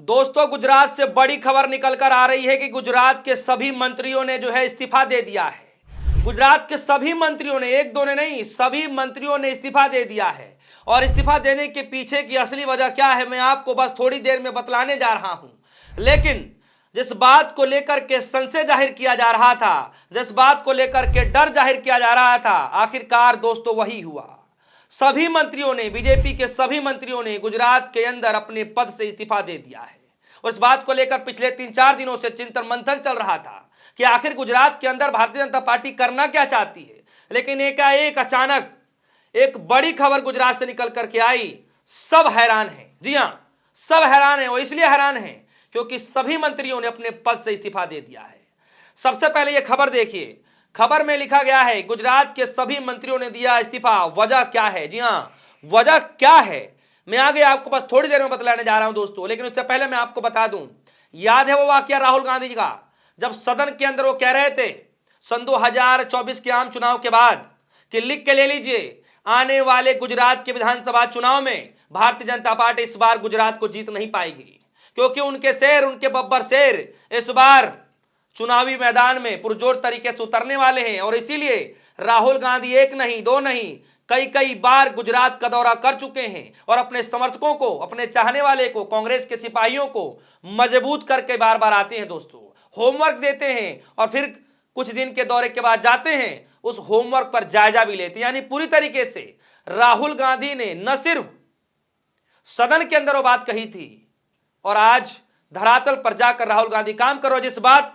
दोस्तों, गुजरात से बड़ी खबर निकल कर आ रही है कि गुजरात के सभी मंत्रियों ने जो है इस्तीफा दे दिया है। गुजरात के सभी मंत्रियों ने, एक दो ने नहीं, सभी मंत्रियों ने इस्तीफा दे दिया है। और इस्तीफा देने के पीछे की असली वजह क्या है, मैं आपको बस थोड़ी देर में बतलाने जा रहा हूं। लेकिन जिस बात को लेकर के संशय जाहिर किया जा रहा था, जिस बात को लेकर के डर जाहिर किया जा रहा था, आखिरकार दोस्तों वही हुआ। सभी मंत्रियों ने, बीजेपी के सभी मंत्रियों ने गुजरात के अंदर अपने पद से इस्तीफा दे दिया है। और इस बात को लेकर पिछले 3-4 दिनों से चिंतन मंथन चल रहा था कि आखिर गुजरात के अंदर भारतीय जनता पार्टी करना क्या चाहती है। लेकिन एकाएक अचानक एक बड़ी खबर गुजरात से निकल करके आई। सब हैरान हैं, जी हां, सब हैरान हैं। और इसलिए हैरान हैं क्योंकि सभी मंत्रियों ने अपने पद से इस्तीफा दे दिया है। सबसे पहले यह खबर देखिए। खबर में लिखा गया है गुजरात के सभी मंत्रियों ने दिया इस्तीफा। वजह क्या है? जी हां, वजह क्या है मैं आगे आपको बस थोड़ी देर में बतलाने जा रहा हूं दोस्तों। लेकिन उससे पहले मैं आपको बता दूं, याद है वो वाकया राहुल गांधी जी का, जब सदन के अंदर वो कह रहे थे सन 2024 के आम चुनाव के बाद कि लिख के ले लीजिए, आने वाले गुजरात के विधानसभा चुनाव में भारतीय जनता पार्टी इस बार गुजरात को जीत नहीं पाएगी, क्योंकि उनके शेर, उनके बब्बर शेर इस बार चुनावी मैदान में पुरजोर तरीके से उतरने वाले हैं। और इसीलिए राहुल गांधी एक नहीं, दो नहीं, कई कई बार गुजरात का दौरा कर चुके हैं और अपने समर्थकों को, अपने चाहने वाले को, कांग्रेस के सिपाहियों को मजबूत करके बार बार आते हैं दोस्तों, होमवर्क देते हैं और फिर कुछ दिन के दौरे के बाद जाते हैं, उस होमवर्क पर जायजा भी लेते हैं। यानी पूरी तरीके से राहुल गांधी ने न सिर्फ सदन के अंदर वो बात कही थी, और आज धरातल पर जाकर राहुल गांधी काम करो। जिस बात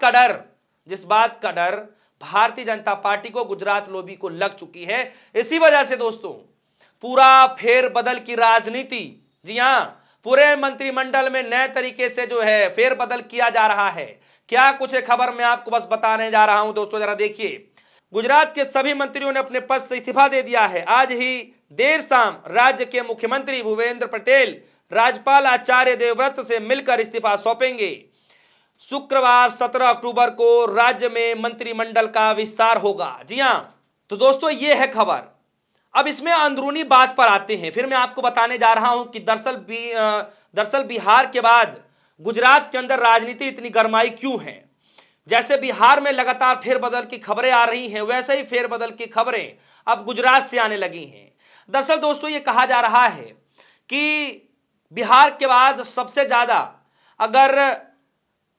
का डर भारतीय जनता पार्टी को, गुजरात लोबी को लग चुकी है। इसी वजह से दोस्तों पूरा फेरबदल की राजनीति, जी हां, पूरे मंत्रिमंडल में नए तरीके से जो है फेरबदल किया जा रहा है। क्या कुछ है खबर में आपको बस बताने जा रहा हूं दोस्तों, जरा देखिए। गुजरात के सभी मंत्रियों ने अपने पद से इस्तीफा दे दिया है। आज ही देर शाम राज्य के मुख्यमंत्री भूपेंद्र पटेल राज्यपाल आचार्य देवव्रत से मिलकर इस्तीफा सौंपेंगे। शुक्रवार 17 अक्टूबर को राज्य में मंत्रिमंडल का विस्तार होगा। जी हां, तो दोस्तों ये है खबर। अब इसमें अंदरूनी बात पर आते हैं। फिर मैं आपको बताने जा रहा हूं कि दरअसल बिहार के बाद गुजरात के अंदर राजनीति इतनी गरमाई क्यों है। जैसे बिहार में लगातार फेरबदल की खबरें आ रही हैं, वैसे ही फेरबदल की खबरें अब गुजरात से आने लगी हैं। दरअसल दोस्तों ये कहा जा रहा है कि बिहार के बाद सबसे ज्यादा, अगर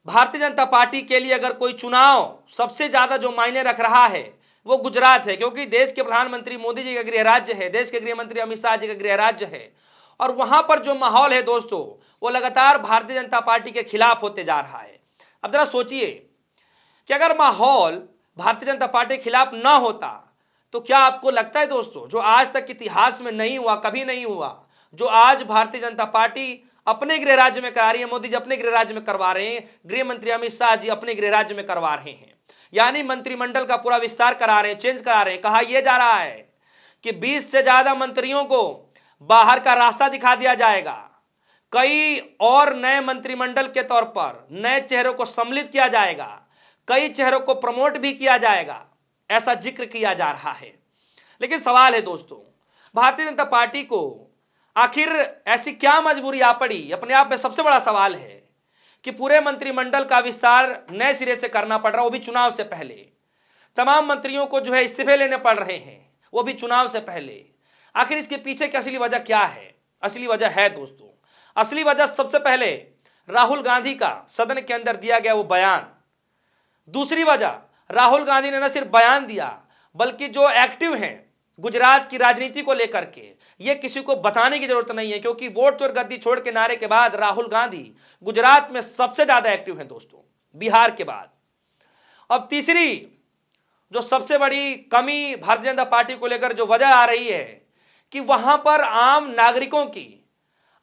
भारतीय जनता पार्टी के लिए अगर कोई चुनाव सबसे ज्यादा जो मायने रख रहा है वो गुजरात है, क्योंकि देश के प्रधानमंत्री मोदी जी का गृह राज्य है, देश के गृह मंत्री अमित शाह जी का गृह राज्य है। और वहां पर जो माहौल है दोस्तों वो लगातार भारतीय जनता पार्टी के खिलाफ होते जा रहा है। अब जरा सोचिए कि अगर माहौल भारतीय जनता पार्टी के खिलाफ ना होता तो क्या आपको लगता है दोस्तों, जो आज तक इतिहास में नहीं हुआ, कभी नहीं हुआ, जो आज भारतीय जनता पार्टी अपने गृह राज्य में करा रही है, मोदी जी अपने गृह राज्य में करवा रहे हैं, गृह मंत्री अमित शाह जी अपने गृह राज्य में करवा रहे हैं, यानी मंत्रिमंडल का पूरा विस्तार करा रहे हैं, चेंज करा रहे हैं। कहा यह जा रहा है कि 20 से ज्यादा मंत्रियों को बाहर का रास्ता दिखा दिया जाएगा, कई और नए मंत्रिमंडल के तौर पर नए चेहरों को सम्मिलित किया जाएगा, कई चेहरों को प्रमोट भी किया जाएगा, ऐसा जिक्र किया जा रहा है। लेकिन सवाल है दोस्तों, भारतीय जनता पार्टी को आखिर ऐसी क्या मजबूरी आ पड़ी? अपने आप में सबसे बड़ा सवाल है कि पूरे मंत्रिमंडल का विस्तार नए सिरे से करना पड़ रहा, वो भी चुनाव से पहले। तमाम मंत्रियों को जो है इस्तीफे लेने पड़ रहे हैं, वो भी चुनाव से पहले। आखिर इसके पीछे की असली वजह क्या है? असली वजह है दोस्तों, असली वजह सबसे पहले राहुल गांधी का सदन के अंदर दिया गया वो बयान। दूसरी वजह, राहुल गांधी ने न सिर्फ बयान दिया बल्कि जो एक्टिव हैं गुजरात की राजनीति को लेकर के, ये किसी को बताने की जरूरत नहीं है, क्योंकि वोट चोर गद्दी छोड़ के नारे के बाद राहुल गांधी गुजरात में सबसे ज्यादा एक्टिव हैं दोस्तों, बिहार के बाद। अब तीसरी जो सबसे बड़ी कमी भारतीय जनता पार्टी को लेकर जो वजह आ रही है कि वहां पर आम नागरिकों की,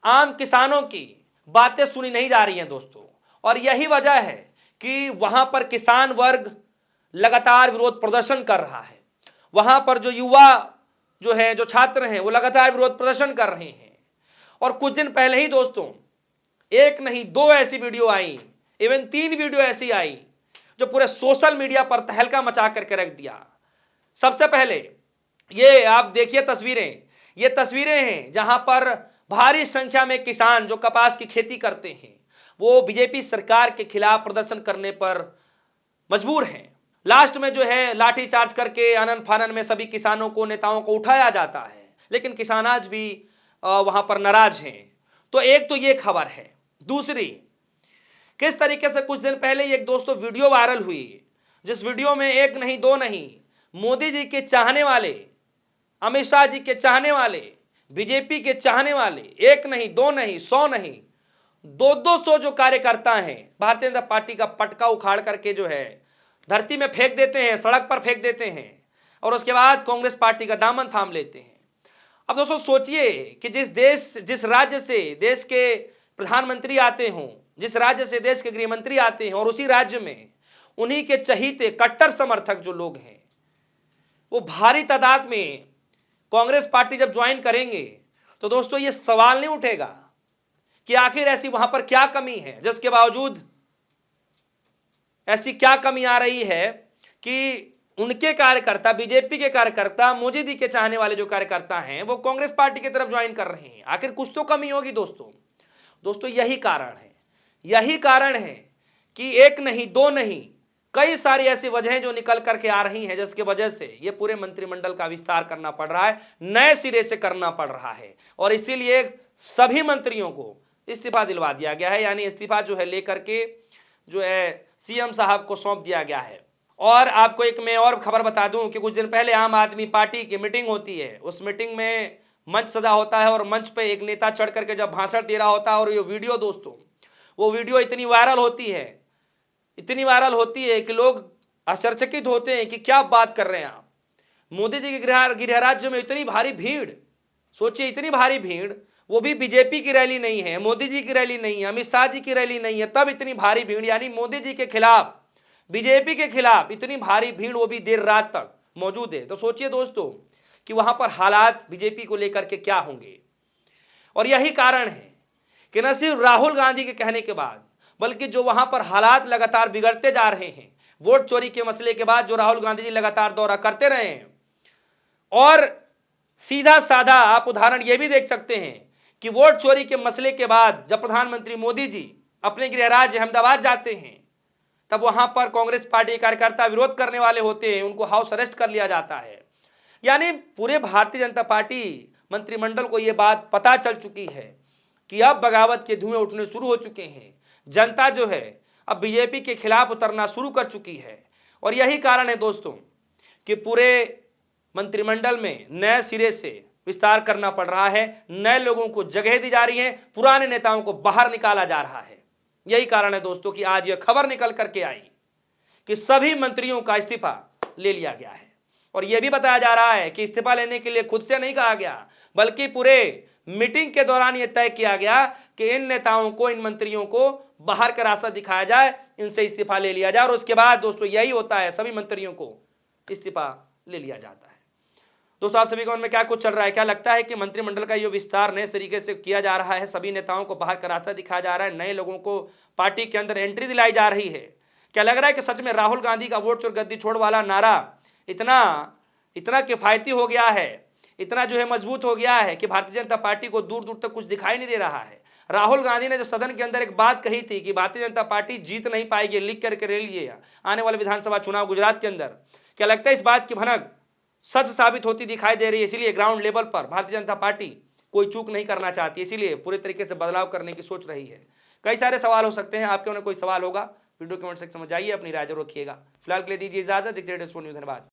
आम किसानों की बातें सुनी नहीं जा रही हैं दोस्तों। और यही वजह है कि वहां पर किसान वर्ग लगातार विरोध प्रदर्शन कर रहा है। वहां पर जो युवा जो है, जो छात्र हैं, वो लगातार विरोध प्रदर्शन कर रहे हैं। और कुछ दिन पहले ही दोस्तों एक नहीं दो ऐसी वीडियो आई, इवन 3 वीडियो ऐसी आई जो पूरे सोशल मीडिया पर तहलका मचा करके रख दिया। सबसे पहले ये आप देखिए तस्वीरें, ये तस्वीरें हैं जहां पर भारी संख्या में किसान जो कपास की खेती करते हैं वो बीजेपी सरकार के खिलाफ प्रदर्शन करने पर मजबूर हैं। लास्ट में जो है लाठी चार्ज करके आनन फानन में सभी किसानों को, नेताओं को उठाया जाता है, लेकिन किसान आज भी वहां पर नाराज हैं। तो एक तो ये खबर है। दूसरी, किस तरीके से कुछ दिन पहले एक दोस्तों वीडियो वायरल हुई, जिस वीडियो में एक नहीं दो नहीं, मोदी जी के चाहने वाले, अमित शाह जी के चाहने वाले, बीजेपी के चाहने वाले, एक नहीं दो नहीं 100 नहीं 200 जो कार्यकर्ता हैं, भारतीय जनता पार्टी का पटका उखाड़ करके जो है धरती में फेंक देते हैं, सड़क पर फेंक देते हैं और उसके बाद कांग्रेस पार्टी का दामन थाम लेते हैं। अब दोस्तों सोचिए कि जिस राज्य से देश के प्रधानमंत्री आते हों, जिस राज्य से देश के गृह मंत्री आते हैं और उसी राज्य में उन्हीं के चहीते कट्टर समर्थक जो लोग हैं वो भारी तादाद में कांग्रेस पार्टी जब ज्वाइन करेंगे तो दोस्तों ये सवाल नहीं उठेगा कि आखिर ऐसी वहां पर क्या कमी है, जिसके बावजूद ऐसी क्या कमी आ रही है कि उनके कार्यकर्ता, बीजेपी के कार्यकर्ता, मोदी जी के चाहने वाले जो कार्यकर्ता हैं वो कांग्रेस पार्टी की तरफ ज्वाइन कर रहे हैं। आखिर कुछ तो कमी होगी दोस्तों यही कारण है कि एक नहीं दो नहीं कई सारी ऐसी वजहें जो निकल करके आ रही हैं, जिसके वजह से ये पूरे मंत्रिमंडल का विस्तार करना पड़ रहा है, नए सिरे से करना पड़ रहा है और इसीलिए सभी मंत्रियों को इस्तीफा दिलवा दिया गया है। यानी इस्तीफा जो है लेकर के जो है सीएम साहब को सौंप दिया गया है। और आपको एक मैं और खबर बता दूं कि कुछ दिन पहले आम आदमी पार्टी की मीटिंग होती है, उस मीटिंग में मंच सजा होता है और मंच पे एक नेता चढ़ करके जब भाषण दे रहा होता है और ये वीडियो दोस्तों, वो वीडियो इतनी वायरल होती है कि लोग आश्चर्यचकित होते हैं कि क्या बात कर रहे हैं आप। मोदी जी के गृह राज्य में इतनी भारी भीड़, सोचिए इतनी भारी भीड़, वो भी बीजेपी की रैली नहीं है, मोदी जी की रैली नहीं है, अमित शाह जी की रैली नहीं है, तब इतनी भारी भीड़, यानी मोदी जी के खिलाफ, बीजेपी के खिलाफ इतनी भारी भीड़, वो भी देर रात तक मौजूद है। तो सोचिए दोस्तों कि वहां पर हालात बीजेपी को लेकर के क्या होंगे। और यही कारण है कि न सिर्फ राहुल गांधी के कहने के बाद, बल्कि जो वहां पर हालात लगातार बिगड़ते जा रहे हैं, वोट चोरी के मसले के बाद जो राहुल गांधी जी लगातार दौरा करते रहे हैं, और सीधा साधा आप उदाहरण यह भी देख सकते हैं कि वोट चोरी के मसले के बाद जब प्रधानमंत्री मोदी जी अपने गृह राज्य अहमदाबाद जाते हैं, तब वहां पर कांग्रेस पार्टी के कार्यकर्ता विरोध करने वाले होते हैं, उनको हाउस अरेस्ट कर लिया जाता है। यानी पूरे भारतीय जनता पार्टी मंत्रिमंडल को यह बात पता चल चुकी है कि अब बगावत के धुएं उठने शुरू हो चुके हैं, जनता जो है अब बीजेपी के खिलाफ उतरना शुरू कर चुकी है। और यही कारण है दोस्तों कि पूरे मंत्रिमंडल में नए सिरे से विस्तार करना पड़ रहा है, नए लोगों को जगह दी जा रही है, पुराने नेताओं को बाहर निकाला जा रहा है। यही कारण है दोस्तों कि आज यह खबर निकल करके आई कि सभी मंत्रियों का इस्तीफा ले लिया गया है। और यह भी बताया जा रहा है कि इस्तीफा लेने के लिए खुद से नहीं कहा गया, बल्कि पूरे मीटिंग के दौरान यह तय किया गया कि इन नेताओं को, इन मंत्रियों को बाहर का रास्ता दिखाया जाए, इनसे इस्तीफा ले लिया जाए और उसके बाद दोस्तों यही होता है, सभी मंत्रियों को इस्तीफा ले लिया जाता है। दोस्तों आप सभी के मन में क्या कुछ चल रहा है? क्या लगता है कि मंत्रिमंडल का ये विस्तार नए तरीके से किया जा रहा है, सभी नेताओं को बाहर का रास्ता दिखाया जा रहा है, नए लोगों को पार्टी के अंदर एंट्री दिलाई जा रही है? क्या लग रहा है कि सच में राहुल गांधी का वोट चोर गद्दी छोड़ वाला नारा इतना किफायती हो गया है, इतना जो है मजबूत हो गया है कि भारतीय जनता पार्टी को दूर दूर तक कुछ दिखाई नहीं दे रहा है? राहुल गांधी ने जो सदन के अंदर एक बात कही थी कि भारतीय जनता पार्टी जीत नहीं पाएगी, लिख करके ले लिए आने वाले विधानसभा चुनाव गुजरात के अंदर, क्या लगता है इस बात की भनक सच साबित होती दिखाई दे रही है? इसीलिए ग्राउंड लेवल पर भारतीय जनता पार्टी कोई चूक नहीं करना चाहती, इसीलिए पूरे तरीके से बदलाव करने की सोच रही है। कई सारे सवाल हो सकते हैं, आपके मन में कोई सवाल होगा वीडियो कमेंट सेक्शन में जाइए, अपनी राय जरूर रखिएगा। फिलहाल के लिए दीजिए इजाजत, देखते रहिए न्यूज़। धन्यवाद।